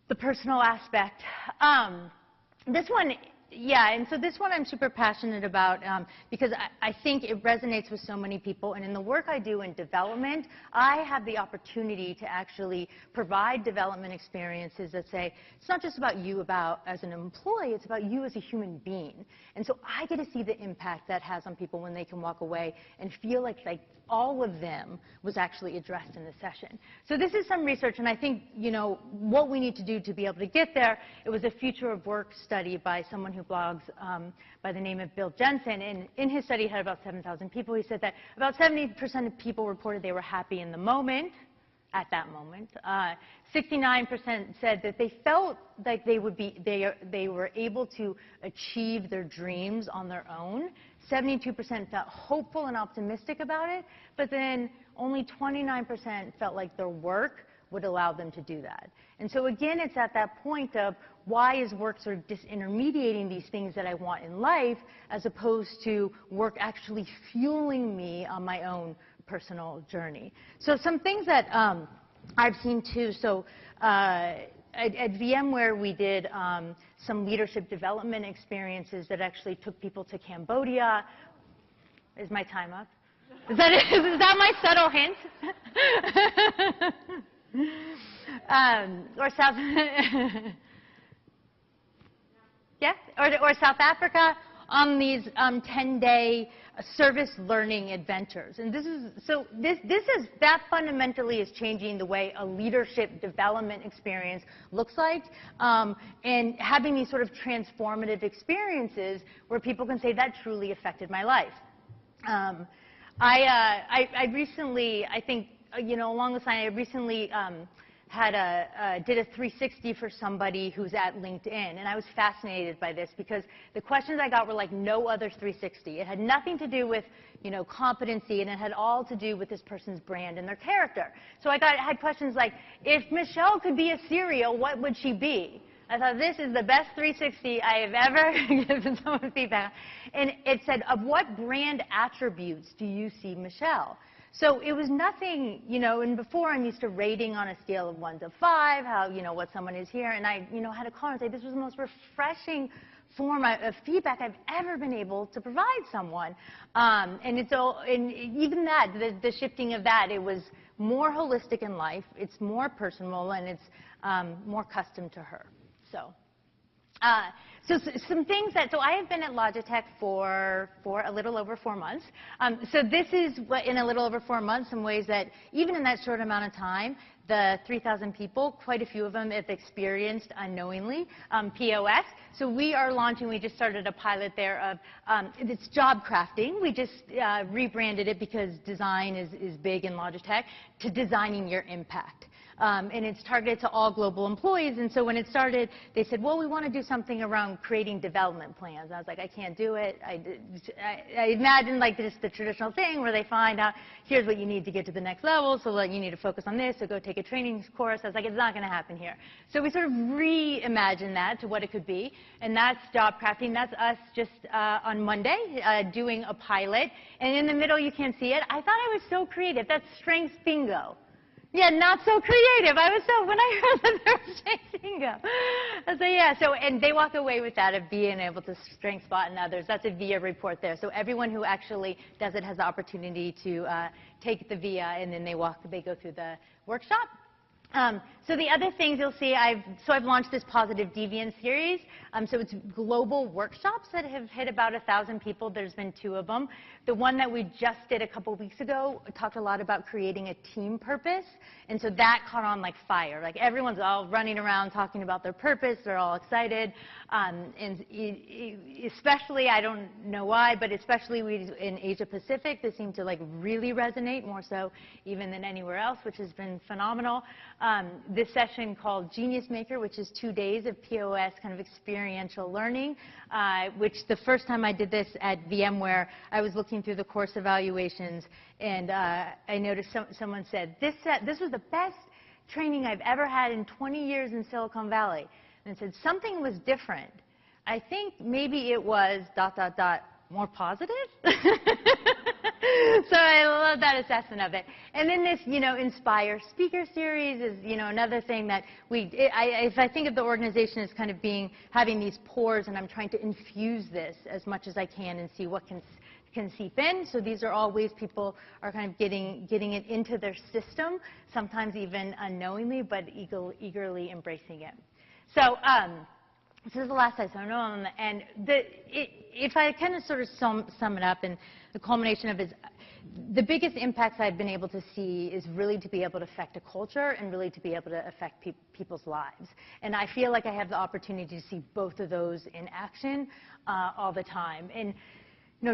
the personal aspect. This one, yeah, and so this one I'm super passionate about because I think it resonates with so many people. And in the work I do in development, I have the opportunity to actually provide development experiences that say, it's not just about you as an employee, it's about you as a human being. And so I get to see the impact that has on people when they can walk away and feel like all of them was actually addressed in the session. So this is some research, and I think, what we need to do to be able to get there, it was a future of work study by someone who blogs by the name of Bill Jensen. And in his study, he had about 7,000 people. He said that about 70% of people reported they were happy in the moment, at that moment. 69% said that they felt like they were able to achieve their dreams on their own. 72% felt hopeful and optimistic about it, but then only 29% felt like their work would allow them to do that. And so again, it's at that point of why is work sort of disintermediating these things that I want in life as opposed to work actually fueling me on my own personal journey. So some things that I've seen too. So at VMware, we did some leadership development experiences that actually took people to Cambodia. Is my time up? Is that my subtle hint? Or South, yeah, or South Africa on these 10-day service learning adventures. And this is that fundamentally is changing the way a leadership development experience looks like, and having these sort of transformative experiences where people can say that truly affected my life. I recently, I think, along the line, I recently did a 360 for somebody who's at LinkedIn, and I was fascinated by this because the questions I got were like no other 360. It had nothing to do with, competency, and it had all to do with this person's brand and their character. So I had questions like, if Michelle could be a cereal, what would she be? I thought, this is the best 360 I have ever given someone feedback. And it said, of what brand attributes do you see Michelle? So it was nothing, and before I'm used to rating on a scale of 1 to 5, how, what someone is here. And I, had a call and say, this was the most refreshing form of feedback I've ever been able to provide someone. And even that, the shifting of that, it was more holistic in life, it's more personal, and it's more custom to her. So some things so I have been at Logitech for a little over 4 months. So this is what, in a little over 4 months, some ways that even in that short amount of time, the 3,000 people, quite a few of them have experienced unknowingly POS. So we just started a pilot there of, it's job crafting. We just rebranded it because design is big in Logitech, to designing your impact. And it's targeted to all global employees. And so when it started, they said, well, we want to do something around creating development plans. I was like, I can't do it. I imagined like just the traditional thing where they find out, here's what you need to get to the next level, so like, you need to focus on this, so go take a training course. I was like, it's not going to happen here. So we sort of reimagined that to what it could be. And that's job crafting. That's us just on Monday doing a pilot. And in the middle, you can't see it. I thought I was so creative. That's strengths bingo. Yeah, not so creative. I was so, when I heard that they were changing up, I said, yeah. So, and they walk away with that of being able to strength spot in others. That's a VIA report there. So everyone who actually does it has the opportunity to take the VIA, and then they go through the workshop. So the other things you'll see, I've launched this Positive Deviant series. So it's global workshops that have hit about 1,000 people. There's been 2 of them. The one that we just did a couple weeks ago talked a lot about creating a team purpose. And so that caught on like fire. Like everyone's all running around talking about their purpose. They're all excited. And especially, I don't know why, but especially in Asia Pacific, this seemed to like really resonate more so even than anywhere else, which has been phenomenal. This session called Genius Maker, which is 2 days of POS kind of experiential learning, which the first time I did this at VMware, I was looking through the course evaluations, and I noticed someone said, this was the best training I've ever had in 20 years in Silicon Valley. And it said something was different. I think maybe it was ... more positive. So I love that assessment of it. And then this, Inspire Speaker Series is, another thing that if I think of the organization as kind of having these pores, and I'm trying to infuse this as much as I can and see what can seep in. So these are all ways people are kind of getting it into their system, sometimes even unknowingly, but eagerly embracing it. So this is the last slide, so I know, and if I kind of sort of sum it up, and the culmination of it is, the biggest impacts I've been able to see is really to be able to affect a culture and really to be able to affect people's lives. And I feel like I have the opportunity to see both of those in action all the time. And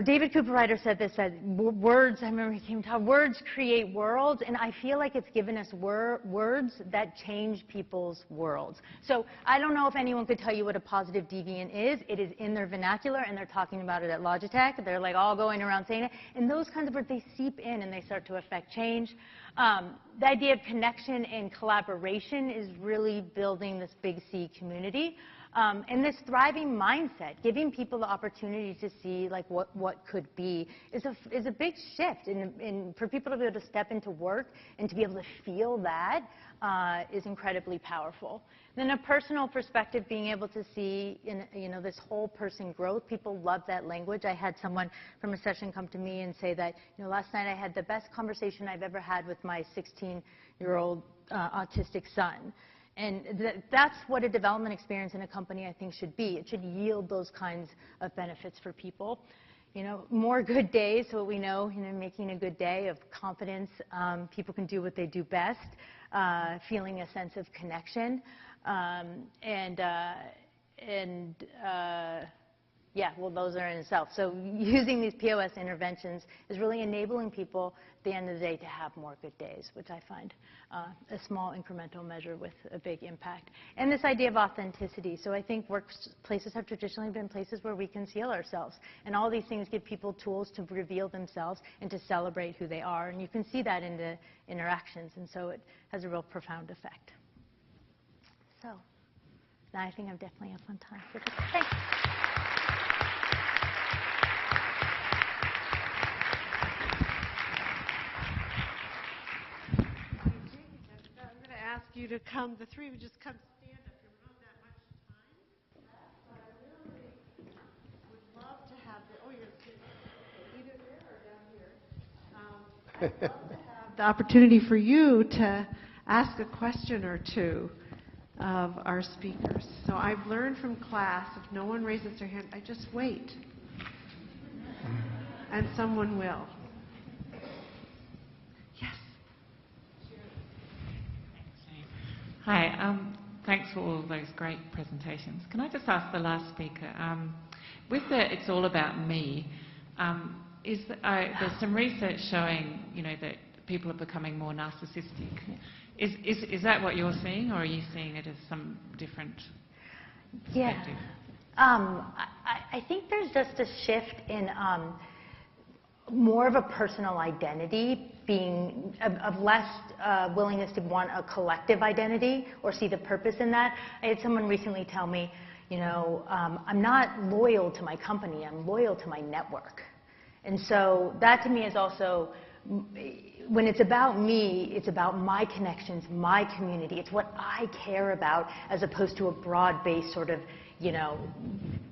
David Cooper-Ryder said this, that words, I remember he came to words create worlds, and I feel like it's given us words that change people's worlds. So I don't know if anyone could tell you what a positive deviant is. It is in their vernacular, and they're talking about it at Logitech. They're like all going around saying it. And those kinds of words, they seep in and they start to affect change. The idea of connection and collaboration is really building this big C community. And this thriving mindset, giving people the opportunity to see like what could be, is a big shift. And for people to be able to step into work and to be able to feel that is incredibly powerful. Then a personal perspective, being able to see this whole person growth. People love that language. I had someone from a session come to me and say that last night I had the best conversation I've ever had with my 16-year-old autistic son. And that's what a development experience in a company, I think, should be. It should yield those kinds of benefits for people. More good days, so we know, making a good day of confidence. People can do what they do best, feeling a sense of connection. Yeah, well, those are in itself. So using these POS interventions is really enabling people at the end of the day to have more good days, which I find a small incremental measure with a big impact. And this idea of authenticity. So I think workplaces have traditionally been places where we conceal ourselves. And all these things give people tools to reveal themselves and to celebrate who they are. And you can see that in the interactions. And so it has a real profound effect. So now I think I'm definitely up on time. So thanks. Ask you to come, the three would just come stand up here. We don't have that much time. But I really would love to have you're either there or down here. I'd love to have the opportunity for you to ask a question or two of our speakers. So I've learned from class, if no one raises their hand, I just wait. And someone will. Hi, thanks for all those great presentations. Can I just ask the last speaker, with the It's All About Me, there's some research showing, that people are becoming more narcissistic. Is that what you're seeing, or are you seeing it as some different perspective? I think there's just a shift in more of a personal identity, being of less willingness to want a collective identity or see the purpose in that. I had someone recently tell me, I'm not loyal to my company, I'm loyal to my network. And so that to me is also when it's about me, it's about my connections, my community. It's what I care about, as opposed to a broad-based sort of,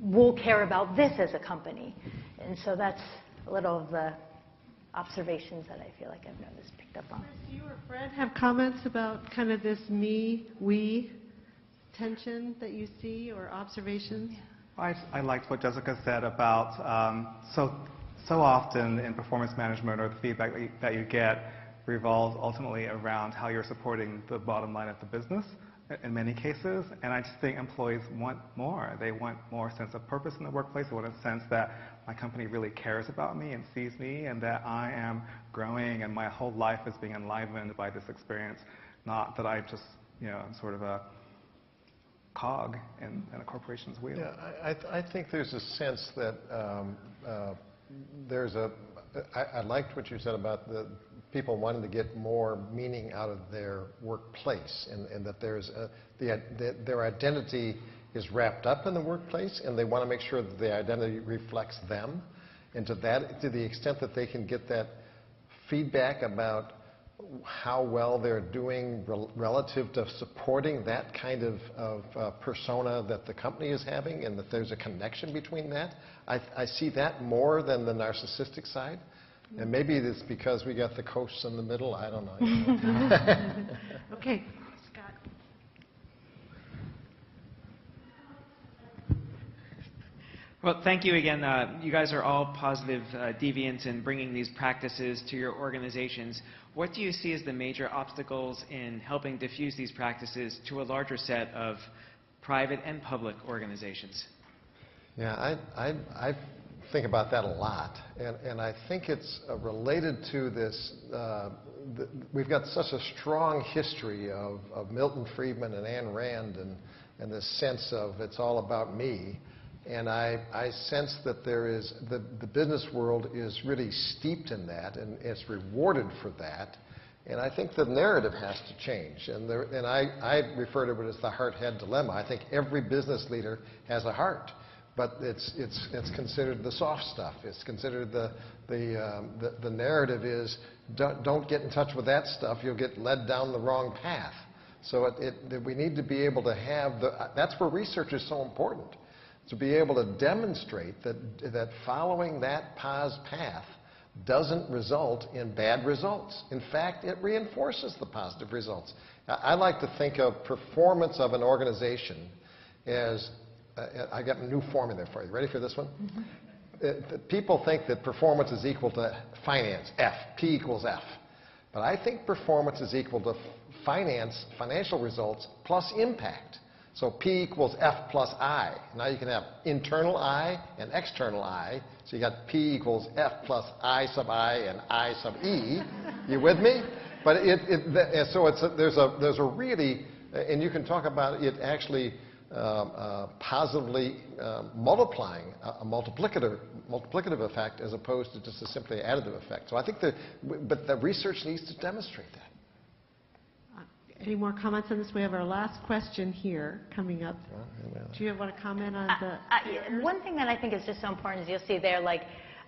we'll care about this as a company. And so that's a little of the observations that I feel like I've noticed, picked up on. Chris, you or Fred have comments about kind of this me, we tension that you see, or observations? I liked what Jessica said about so often in performance management, or the feedback that you get revolves ultimately around how you're supporting the bottom line of the business in many cases. And I just think employees want more. They want more sense of purpose in the workplace. They want a sense that my company really cares about me and sees me, and that I am growing and my whole life is being enlivened by this experience, not that I'm just sort of a cog in a corporation's wheel. Yeah, I think there's a sense that I liked what you said about the people wanting to get more meaning out of their workplace, and that their identity is wrapped up in the workplace, and they want to make sure that the identity reflects them. And to the extent that they can get that feedback about how well they're doing relative to supporting that kind of persona that the company is having, and that there's a connection between that, I see that more than the narcissistic side. And maybe it's because we got the coasts in the middle. I don't know. Okay, Scott. Well, thank you again. You guys are all positive deviants in bringing these practices to your organizations. What do you see as the major obstacles in helping diffuse these practices to a larger set of private and public organizations? Yeah, I think about that a lot, and I think it's related to this. We've got such a strong history of Milton Friedman and Ayn Rand, and this sense of it's all about me. And I sense that there is the business world is really steeped in that, and it's rewarded for that. And I think the narrative has to change. And I refer to it as the heart-head dilemma. I think every business leader has a heart, but it's considered the soft stuff. It's considered the narrative is don't get in touch with that stuff. You'll get led down the wrong path. So we need to be able to have that's where research is so important. To be able to demonstrate that following that POS path doesn't result in bad results. In fact, it reinforces the positive results. I like to think of performance of an organization as, I got a new formula for you. Ready for this one? Mm-hmm. People think that performance is equal to finance, F, P equals F. But I think performance is equal to financial results plus impact. So P equals F plus I. Now you can have internal I and external I. So you got P equals F plus I sub I and I sub E. You with me? But there's a really, and you can talk about it actually positively multiplying a multiplicative effect as opposed to just a simply additive effect. So I think but the research needs to demonstrate that. Any more comments on this? We have our last question here coming up. Do you want to comment on the... One thing that I think is just so important is you'll see there,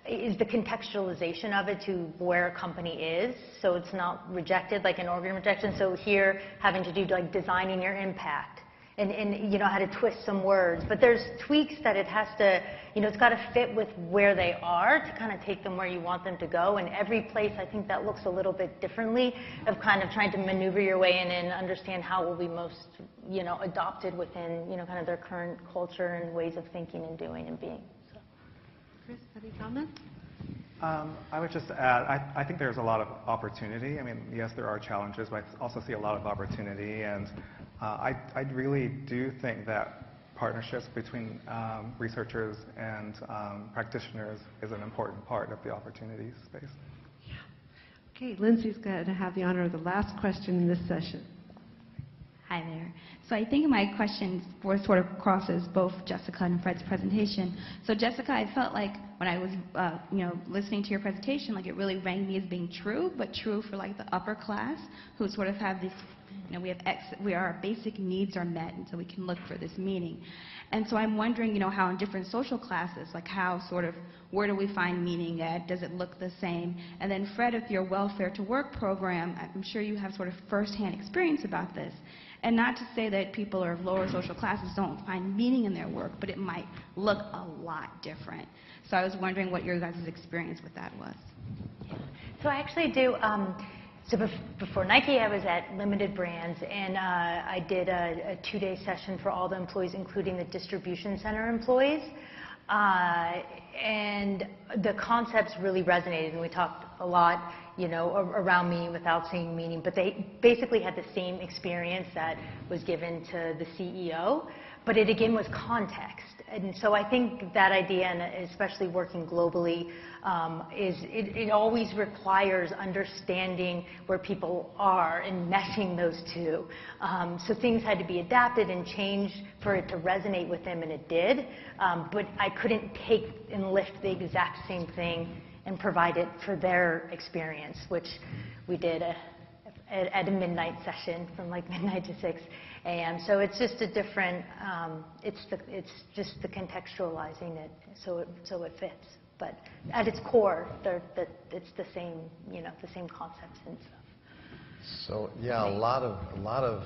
is the contextualization of it to where a company is, so it's not rejected like an organ rejection. So here, having to do designing your impact, and how to twist some words. But there's tweaks that it has to, it's got to fit with where they are to kind of take them where you want them to go. And every place, I think that looks a little bit differently of kind of trying to maneuver your way in and understand how will be most, adopted within, kind of their current culture and ways of thinking and doing and being. So. Chris, any comments? I would just add, I think there's a lot of opportunity. I mean, yes, there are challenges, but I also see a lot of opportunity. And I really do think that partnerships between researchers and practitioners is an important part of the opportunity space. Yeah. Okay, Lindsay's going to have the honor of the last question in this session. Hi there. So I think my question sort of crosses both Jessica and Fred's presentation. So Jessica, I felt like when I was listening to your presentation, like it really rang me as being true, but true for like the upper class who sort of have this, our basic needs are met, and so we can look for this meaning. And so I'm wondering, how in different social classes, like how sort of, where do we find meaning at? Does it look the same? And then Fred, with your Welfare to Work program, I'm sure you have sort of firsthand experience about this. And not to say that people of lower social classes don't find meaning in their work, but it might look a lot different. So I was wondering what your guys' experience with that was. So I actually do. Before Nike, I was at Limited Brands, and I did a 2-day session for all the employees, including the distribution center employees. And the concepts really resonated, and we talked a lot, around meaning without saying meaning, but they basically had the same experience that was given to the CEO, but it again was context. And so I think that idea, and especially working globally, it always requires understanding where people are and meshing those two. So things had to be adapted and changed for it to resonate with them, and it did. But I couldn't take and lift the exact same thing and provide it for their experience, which we did at a midnight session from like midnight to 6 a.m. So it's just a different, it's just the contextualizing it so it fits. But at its core, it's the same, the same concepts and stuff. So yeah, a lot of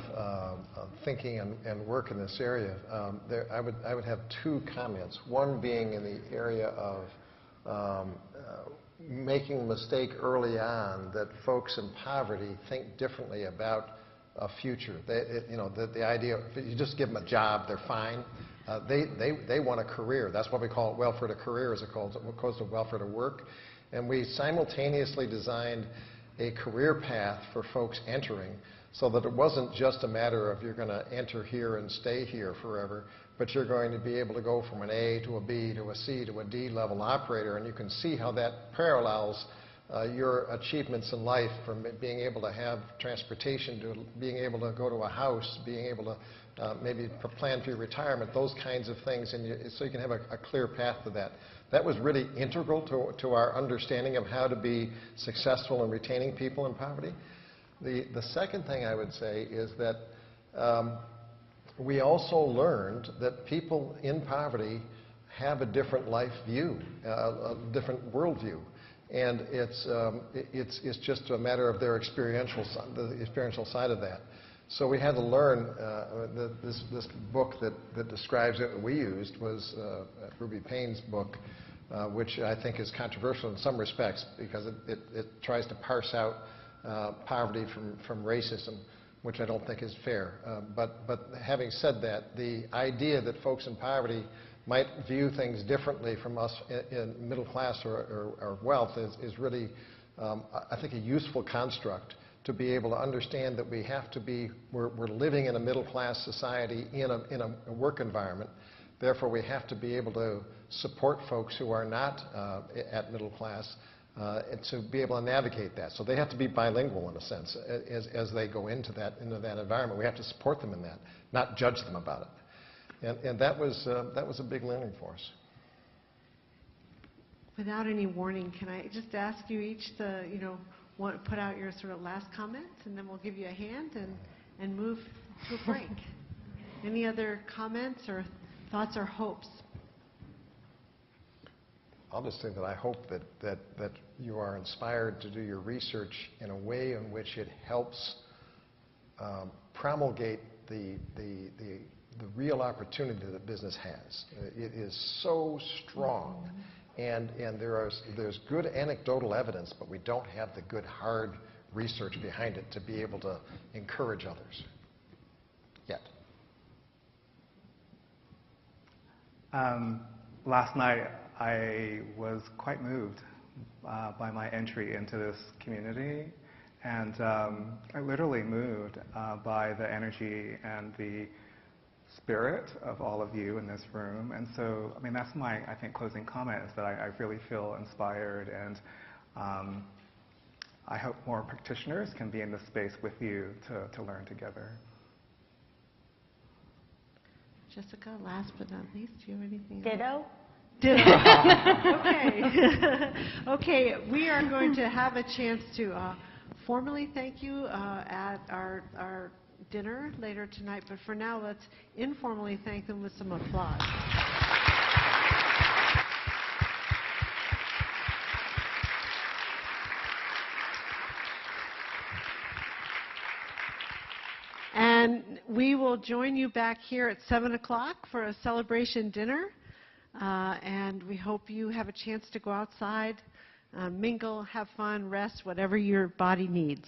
thinking and work in this area. I would have 2 comments. One being in the area of making a mistake early on that folks in poverty think differently about a future. The idea, if you just give them a job, they're fine. They want a career. That's why we call it welfare to career as opposed to welfare to work. And we simultaneously designed a career path for folks entering so that it wasn't just a matter of you're going to enter here and stay here forever, but you're going to be able to go from an A to a B to a C to a D level operator, and you can see how that parallels your achievements in life, from being able to have transportation to being able to go to a house, being able to maybe plan for your retirement, those kinds of things, and so you can have a clear path to that. That was really integral to our understanding of how to be successful in retaining people in poverty. The second thing I would say is that we also learned that people in poverty have a different life view, a different worldview. And it's just a matter of their the experiential side of that. So we had to learn, this book that describes it that we used was Ruby Payne's book, which I think is controversial in some respects because it tries to parse out poverty from racism, which I don't think is fair. But having said that, the idea that folks in poverty might view things differently from us in middle class or wealth is really, I think, a useful construct to be able to understand that we have to be, we're living in a middle class society in a work environment. Therefore, we have to be able to support folks who are not at middle class to be able to navigate that. So they have to be bilingual in a sense as they go into that environment. We have to support them in that, not judge them about it. And that was a big learning for us. Without any warning, can I just ask you each to, put out your sort of last comments, and then we'll give you a hand and move to a break. Any other comments or thoughts or hopes? I'll just say that I hope that you are inspired to do your research in a way in which it helps promulgate the real opportunity that business has. It is so strong, and there's good anecdotal evidence, but we don't have the good hard research behind it to be able to encourage others yet. Last night I was quite moved by my entry into this community, and I literally moved by the energy and the spirit of all of you in this room. And so, I mean, that's my, I think, closing comment, is that I really feel inspired, and I hope more practitioners can be in this space with you to learn together. Jessica, last but not least, do you have anything? Ditto. Okay. Okay, we are going to have a chance to formally thank you at our dinner later tonight, but for now, let's informally thank them with some applause. And we will join you back here at 7 o'clock for a celebration dinner. And we hope you have a chance to go outside, mingle, have fun, rest, whatever your body needs.